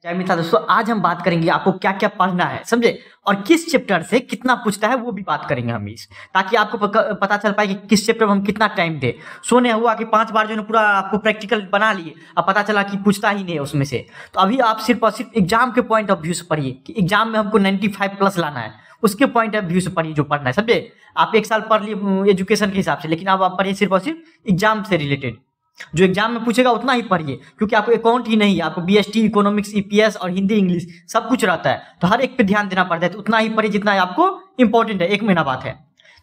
जय मित्रा दोस्तों, आज हम बात करेंगे आपको क्या क्या पढ़ना है, समझे, और किस चैप्टर से कितना पूछता है वो भी बात करेंगे हम इस, ताकि आपको पता चल पाए कि किस चैप्टर में हम कितना टाइम दें। सोने हुआ कि 5 बार जो है पूरा आपको प्रैक्टिकल बना लिए, अब पता चला कि पूछता ही नहीं है उसमें से। तो अभी आप सिर्फ और सिर्फ एग्जाम के पॉइंट ऑफ व्यू से पढ़िए कि एग्जाम में हमको 95 प्लस लाना है, उसके पॉइंट ऑफ व्यू से पढ़िए जो पढ़ना है, समझे। आप 1 साल पढ़ लिए एजुकेशन के हिसाब से, लेकिन अब आप पढ़िए सिर्फ और सिर्फ एग्जाम से रिलेटेड। जो एग्जाम में पूछेगा उतना ही पढ़िए, क्योंकि आपको अकाउंट ही नहीं, आपको बीएसटी, इकोनॉमिक्स, ईपीएस और हिंदी इंग्लिश सब कुछ रहता है, तो हर एक पे ध्यान देना पड़ता है। तो उतना ही पढ़िए जितना आपको इंपॉर्टेंट है, 1 महीना बात है,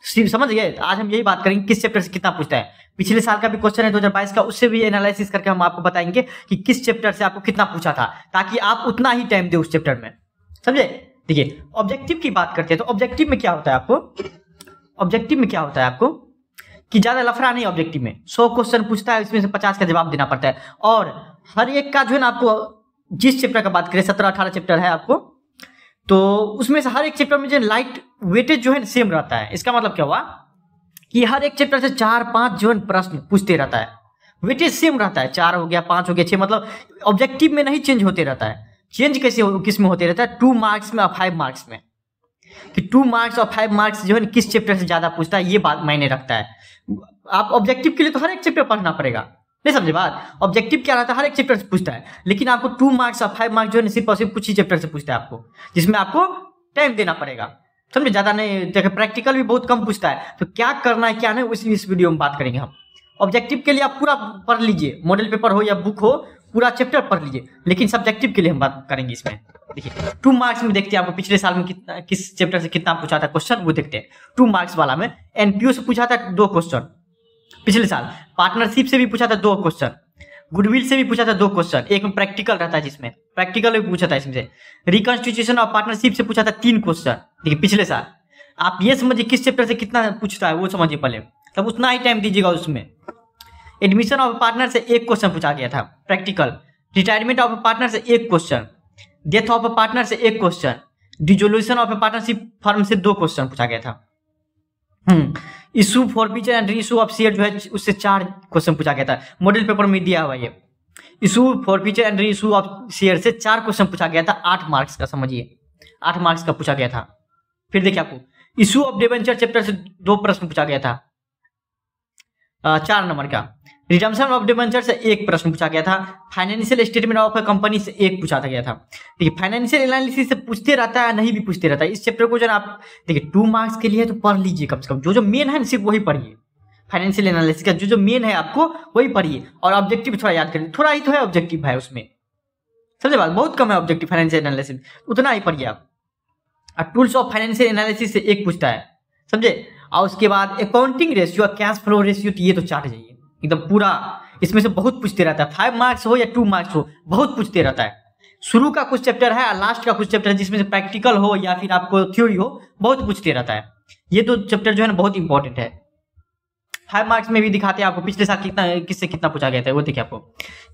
समझ गए। आज हम यही बात करेंगे किस चैप्टर से कितना पूछता है। पिछले साल का भी क्वेश्चन है 2022 का, उससे भी एनालिसिस करके हम आपको बताएंगे कि किस चैप्टर से आपको कितना पूछा था, ताकि आप उतना ही टाइम दे उस चैप्टर में, समझे। देखिए ऑब्जेक्टिव की बात करते हैं, तो ऑब्जेक्टिव में क्या होता है आपको कि ज्यादा लफड़ा नहीं। ऑब्जेक्टिव में 100 क्वेश्चन पूछता है, इसमें से 50 का जवाब देना पड़ता है, और हर एक का जो है ना, आपको जिस चैप्टर का बात करें 17-18 चैप्टर है आपको, तो उसमें से हर एक चैप्टर में जो लाइट वेटेज जो है सेम रहता है। इसका मतलब क्या हुआ कि हर एक चैप्टर से 4-5 जो है प्रश्न पूछते रहता है, वेटेज सेम रहता है, 4 हो गया, 5 हो गया, 6, मतलब ऑब्जेक्टिव में नहीं चेंज होते रहता है। चेंज कैसे किस में होते रहता है? 2 मार्क्स में और 5 मार्क्स में, कि 2 मार्क्स और 5 मार्क्स जो है किस चैप्टर से ज्यादा पूछता है, ये बात मायने रखता है। आप ऑब्जेक्टिव के लिए तो हर एक चैप्टर पढ़ना पड़ेगा, नहीं समझे बात। ऑब्जेक्टिव क्या रहता है, हर एक चैप्टर से पूछता है, लेकिन आपको 2 मार्क्स और 5 मार्क्स जो है सिर्फ और सिर्फ कुछ ही चैप्टर से पूछता है आपको, जिसमें आपको टाइम देना पड़ेगा, समझे। ज्यादा नहीं, देखिए प्रैक्टिकल भी बहुत कम पूछता है, तो क्या करना है क्या नहीं इस वीडियो में बात करेंगे हम। ऑब्जेक्टिव के लिए आप पूरा पढ़ लीजिए, मॉडल पेपर हो या बुक हो, पूरा चैप्टर पढ़ लीजिए, लेकिन सब्जेक्टिव के लिए हम बात करेंगे इसमें। देखिए 2 मार्क्स में देखते हैं आपको पिछले साल में कितना, किस चैप्टर से कितना पूछा था क्वेश्चन, वो देखते हैं। 2 मार्क्स वाला में एनपीओ से पूछा था 2 क्वेश्चन पिछले साल, पार्टनरशिप से भी पूछा था 2 क्वेश्चन, गुडविल से भी पूछा था 2 क्वेश्चन, एक में प्रैक्टिकल रहता है, जिसमें प्रैक्टिकल भी पूछा था, इसमें से रिकंस्टिट्यूशन और पार्टनरशिप से पूछा था 3 क्वेश्चन। देखिए पिछले साल आप ये समझिए किस चैप्टर से कितना पूछता है वो समझिए पहले, तब उतना ही टाइम दीजिएगा उसमें। एडमिशन ऑफ पार्टनर से 1 क्वेश्चन पूछा गया था प्रैक्टिकल, रिटायरमेंट ऑफ पार्टनर से 1 क्वेश्चन, डेथ ऑफ पार्टनर से 1 question, dissolution of partnership firm से 2 क्वेश्चन पूछा गया था। Issue forfeiture and reissue of share जो है उससे 4 क्वेश्चन पूछा गया था, मॉडल पेपर में दिया हुआ ये। Issue forfeiture and reissue of share से 4 क्वेश्चन पूछा गया था, 8 मार्क्स का, समझिए 8 मार्क्स का पूछा गया था। फिर देखिए आपको इशू ऑफ डिबेंचर चैप्टर से 2 प्रश्न पूछा गया था, 4 नंबर का। रिडम्पशन ऑफ डिबेंचर से 1 प्रश्न पूछा गया था। Financial statement of A company से 1 पूछा गया था। देखिए फाइनेंशियल एनालिसिस से पूछते रहता है, नहीं भी पूछते रहता है। इस चैप्टर को जो है आप देखिए 2 मार्क्स के लिए तो पढ़ लीजिए, कम से कम जो मेन है सिर्फ वही पढ़िए। फाइनेंशियल एनालिसिस का जो मेन है आपको वही पढ़िए, और ऑब्जेक्टिव थोड़ा याद करिए, थोड़ा ही तो है ऑब्जेक्टिव है उसमें, समझे बात, बहुत कम है ऑब्जेक्टिव फाइनेंशियल एनालिसिस, उतना ही पढ़िए आप। और टूल्स ऑफ फाइनेंशियल एनालिसिस से 1 पूछता है, समझे। और उसके बाद अकाउंटिंग रेशियो और कैश फ्लो रेशियो, ये तो चाट जाइए एकदम पूरा, इसमें से बहुत पूछते रहता है, 5 मार्क्स हो या 2 मार्क्स हो, बहुत पूछते रहता है। शुरू का कुछ चैप्टर है और लास्ट का कुछ चैप्टर है, जिसमें से प्रैक्टिकल हो या फिर आपको थ्योरी हो, बहुत पूछते रहता है। ये तो चैप्टर जो है ना बहुत इंपॉर्टेंट है। 5 मार्क्स में भी दिखाते हैं आपको पिछले साल कितना किससे कितना पूछा गया था, वो देखिए आपको।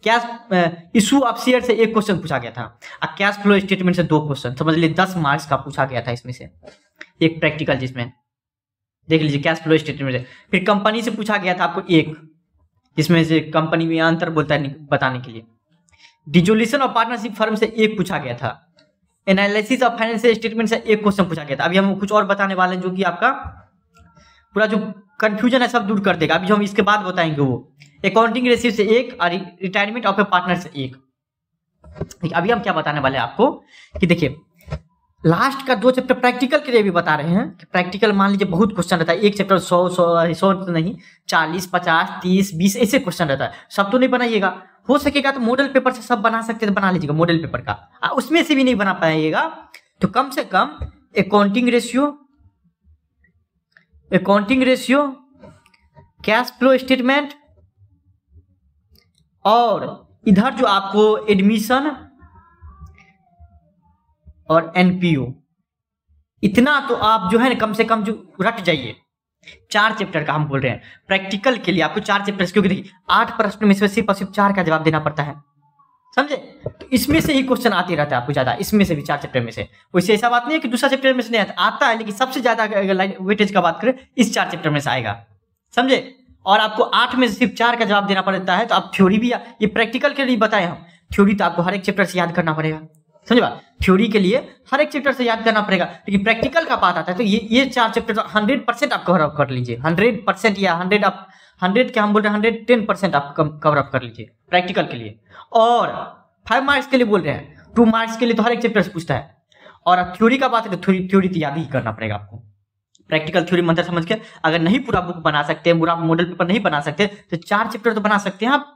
कैश इशू ऑफ शेयर से 1 क्वेश्चन पूछा गया था, और कैश फ्लो स्टेटमेंट से 2 क्वेश्चन, समझ लीजिए 10 मार्क्स का पूछा गया था इसमें से, एक प्रैक्टिकल जिसमें देख लीजिए कैश फ्लो स्टेटमेंट से। फिर कंपनी से पूछा गया था आपको 1, जिसमें से कंपनी में अंतर बोलता है बताने के लिए। डिसोल्यूशन ऑफ पार्टनरशिप फर्म से 1 पूछा गया था। एनालिसिस ऑफ फाइनेंशियल स्टेटमेंट से 1 क्वेश्चन पूछा गया था। अभी हम कुछ और बताने वाले हैं जो कि आपका पूरा जो कंफ्यूजन है सब दूर कर देगा। अभी जो हम इसके बाद बताएंगे वो अकाउंटिंग रेशियो से 1 और रिटायरमेंट ऑफ ए पार्टनर से 1। अभी हम क्या बताने वाले हैं आपको कि देखिए लास्ट का 2 चैप्टर प्रैक्टिकल के लिए भी बता रहे हैं कि प्रैक्टिकल मान लीजिए बहुत क्वेश्चन रहता है, एक चैप्टर 100 तो नहीं, 40, 50, 30, 20 ऐसे क्वेश्चन रहता है। सब तो नहीं बनाइएगा, हो सकेगा तो मॉडल पेपर से सब बना सकते तो बना लीजिएगा मॉडल पेपर का। उसमें से भी नहीं बना पाइएगा तो कम से कम accounting ratio, cash flow statement, और इधर जो आपको एडमिशन और एनपीओ, इतना तो आप जो है ना कम से कम जो रट जाइए। 4 चैप्टर का हम बोल रहे हैं प्रैक्टिकल के लिए आपको 4 चैप्टर, क्योंकि देखिए 8 प्रश्न में से सिर्फ 4 का जवाब देना पड़ता है, समझे। तो इसमें से ही क्वेश्चन आते रहता है आपको ज्यादा, इसमें से भी 4 चैप्टर में से। वैसे ऐसा बात नहीं है कि दूसरा चैप्टर में से नहीं आता है, लेकिन सबसे ज्यादा वेटेज का बात करें इस 4 चैप्टर में से आएगा, समझे। और आपको 8 में से सिर्फ 4 का जवाब देना पड़ता है, तो आप थ्योरी भी, ये प्रैक्टिकल के लिए बताए हम, थ्योरी तो आपको हर एक चैप्टर से याद करना पड़ेगा, समझा। थ्योरी के लिए हर एक चैप्टर से याद करना पड़ेगा, लेकिन प्रैक्टिकल का बात आता है तो ये 4 चैप्टर तो 100% आप कवर अप कर लीजिए, 100% या 100 आप 100 क्या हम बोल रहे हैं 110% आप कवर अप कर लीजिए प्रैक्टिकल के लिए। और 5 मार्क्स के लिए बोल रहे हैं, 2 मार्क्स के लिए तो हर एक चैप्टर से पूछता है। और थ्योरी का बात है तो थ्योरी तो याद ही करना पड़ेगा आपको। प्रैक्टिकल थ्योरी मंत्र समझ के अगर नहीं पूरा बुक बना सकते, पूरा मॉडल पेपर नहीं बना सकते तो 4 चैप्टर तो बना सकते हैं आप,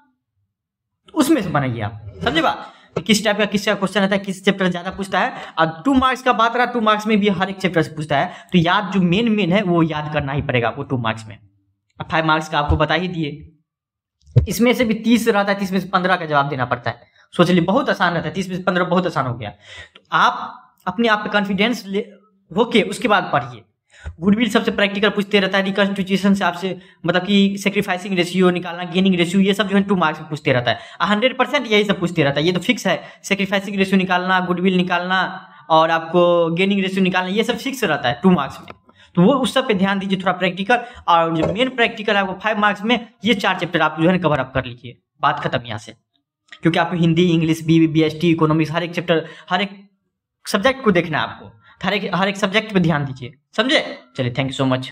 उसमें से बनाइए आप, समझे बात। किस टाइप का किसका क्वेश्चन आता है, किस चैप्टर ज्यादा पूछता है। और 2 मार्क्स का बात रहा, 2 मार्क्स में भी हर एक चैप्टर से पूछता है, तो याद जो मेन है वो याद करना ही पड़ेगा आपको 2 मार्क्स में। 5 मार्क्स का आपको बता ही दिए, इसमें से भी 30 रहता है, 30 में से 15 का जवाब देना पड़ता है। सोच लीजिए बहुत आसान रहता है, 30 में से 15 बहुत आसान हो गया। तो आप अपने आप पे कॉन्फिडेंस होके उसके बाद पढ़िए। गुडविल सबसे प्रैक्टिकल पूछते रहता है, रिकंस्टिट्यूशन से आपसे मतलब कि सेक्रीफाइसिंग रेशियो निकालना, गेनिंग रेशियो, ये सब जो है 2 मार्क्स में पूछते रहता है। 100% यही सब पूछते रहता है, ये तो फिक्स है। सेक्रीफाइसिंग रेशियो निकालना, गुडविल निकालना और आपको गेनिंग रेशियो निकालना, ये सब फिक्स रहता है 2 मार्क्स में। तो वो उस सब पे ध्यान दीजिए थोड़ा प्रैक्टिकल। और जो मेन प्रैक्टिकल है आपको 5 मार्क्स में ये 4 चैप्टर आप जो है कवर अप कर लीजिए, बात खत्म यहाँ से। क्योंकि आपको हिंदी, इंग्लिश, बीएसटी, इकोनॉमिक्स हर एक चैप्टर, हर एक सब्जेक्ट को देखना है आपको, हर एक सब्जेक्ट पे ध्यान दीजिए, समझे। चलिए, थैंक यू सो मच।